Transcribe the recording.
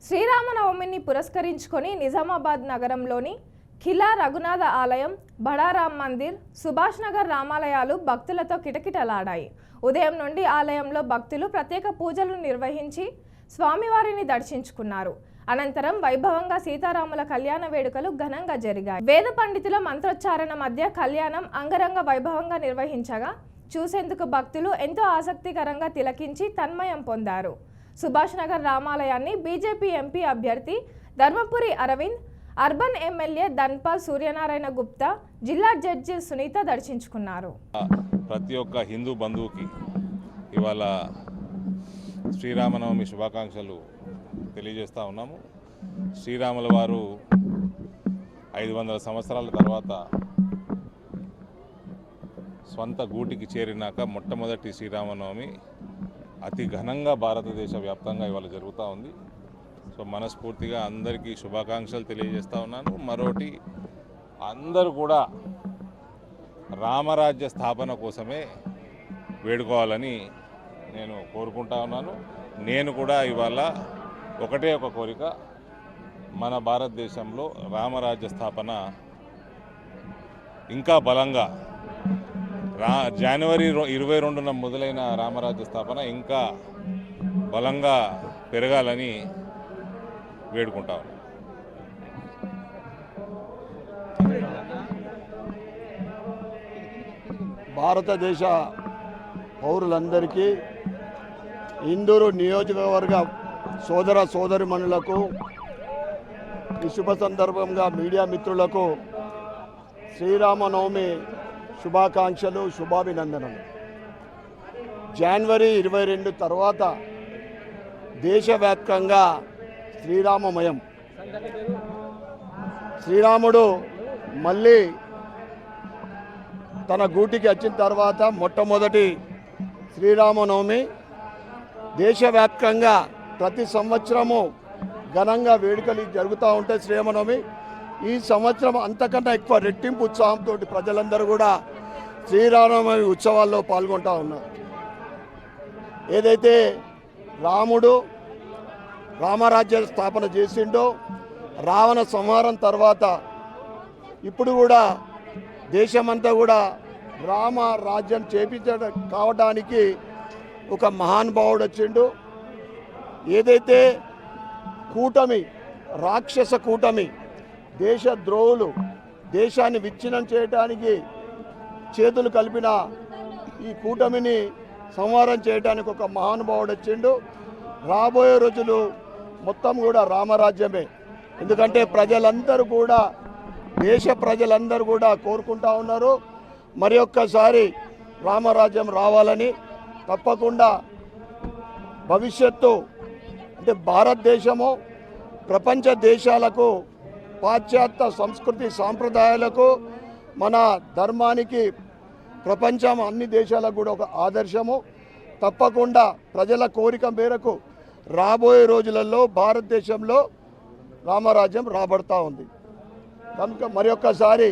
శ్రీరామనవమిని పురస్కరించుకొని నిజామాబాద్ నగరంలోని ఖిలా రఘునాథ ఆలయం, బడా రామ్ మందిర్, సుభాష్ నగర్ రామాలయాలు భక్తులతో కిటకిటలాడాయి. ఉదయం నుండి ఆలయంలో భక్తులు ప్రత్యేక పూజలు నిర్వహించి స్వామివారిని దర్శించుకున్నారు. అనంతరం వైభవంగా సీతారాముల కళ్యాణ వేడుకలు ఘనంగా జరిగాయి. వేద పండితుల మంత్రోచ్చారణ మధ్య కళ్యాణం అంగరంగ వైభవంగా నిర్వహించగా చూసేందుకు భక్తులు ఎంతో ఆసక్తికరంగా తిలకించి తన్మయం పొందారు. సుభాష్ నగర్ రామాలయాన్ని బీజేపీ ఎంపీ అభ్యర్థి ధర్మపురి అరవింద్, అర్బన్ ఎమ్మెల్యే ధన్పాల్ సూర్యనారాయణ గుప్తా, జిల్లా జడ్జి సునీత దర్శించుకున్నారు. ప్రతి ఒక్క హిందూ బంధువుకి ఇవాళ శ్రీరామనవమి శుభాకాంక్షలు తెలియజేస్తూ ఉన్నాము. శ్రీరాముల వారు 500 సంవత్సరాల తర్వాత స్వంత గూటికి చేరినాక మొట్టమొదటి శ్రీరామనవమి అతి ఘనంగా భారతదేశ వ్యాప్తంగా ఇవాళ జరుగుతూ ఉంది. సో మనస్ఫూర్తిగా అందరికీ శుభాకాంక్షలు తెలియజేస్తూ ఉన్నాను. మరోటి అందరూ కూడా రామరాజ్య స్థాపన కోసమే వేడుకోవాలని నేను కోరుకుంటా ఉన్నాను. నేను కూడా ఇవాళ ఒకటే ఒక కోరిక, మన భారతదేశంలో రామరాజ్య స్థాపన ఇంకా బలంగా జనవరి 22న మొదలైన రామరాజ్య స్థాపన ఇంకా బలంగా పెరగాలని వేడుకుంటా ఉన్నాను. భారతదేశ పౌరులందరికీ, ఇందూరు నియోజకవర్గ సోదర సోదరిమణులకు, ఈ శుభ సందర్భంగా మీడియా మిత్రులకు శ్రీరామనవమి శుభాకాంక్షలు, శుభాభినందనలు. జనవరి 22 తర్వాత దేశవ్యాప్తంగా శ్రీరామమయం. శ్రీరాముడు మళ్ళీ తన గూటికి వచ్చిన తర్వాత మొట్టమొదటి శ్రీరామనవమి దేశవ్యాప్తంగా ప్రతి సంవత్సరము ఘనంగా వేడుకలు జరుగుతూ ఉంటాయి. శ్రీరామనవమి ఈ సంవత్సరం అంతకన్నా ఎక్కువ రెట్టింపు ఉత్సాహంతో ప్రజలందరూ కూడా శ్రీరామనవమి ఉత్సవాల్లో పాల్గొంటూ ఉన్నారు. ఏదైతే రాముడు రామరాజ్య స్థాపన చేసిండో, రావణ సంహారం తర్వాత ఇప్పుడు కూడా దేశమంతా కూడా రామ రాజ్యం చేపించడం కావడానికి ఒక మహానుభావుడు వచ్చిండు. ఏదైతే కూటమి, రాక్షస కూటమి, దేశద్రోహులు దేశాన్ని విచ్ఛిన్నం చేయడానికి చేతులు కలిపిన ఈ కూటమిని సంహారం చేయడానికి ఒక మహానుభావుడు వచ్చిండు. రాబోయే రోజులు మొత్తం కూడా రామరాజ్యమే. ఎందుకంటే ప్రజలందరూ కూడా, దేశ ప్రజలందరూ కూడా కోరుకుంటా ఉన్నారు మరి ఒక్కసారి రామరాజ్యం రావాలని. తప్పకుండా భవిష్యత్తు అంటే భారతదేశము ప్రపంచ దేశాలకు, పాశ్చాత్య సంస్కృతి సాంప్రదాయాలకు, మన ధర్మానికి ప్రపంచం అన్ని దేశాలకు కూడా ఒక ఆదర్శము. తప్పకుండా ప్రజల కోరిక మేరకు రాబోయే రోజులలో భారతదేశంలో రామరాజ్యం రాబడతా ఉంది. కనుక మరి ఒక్కసారి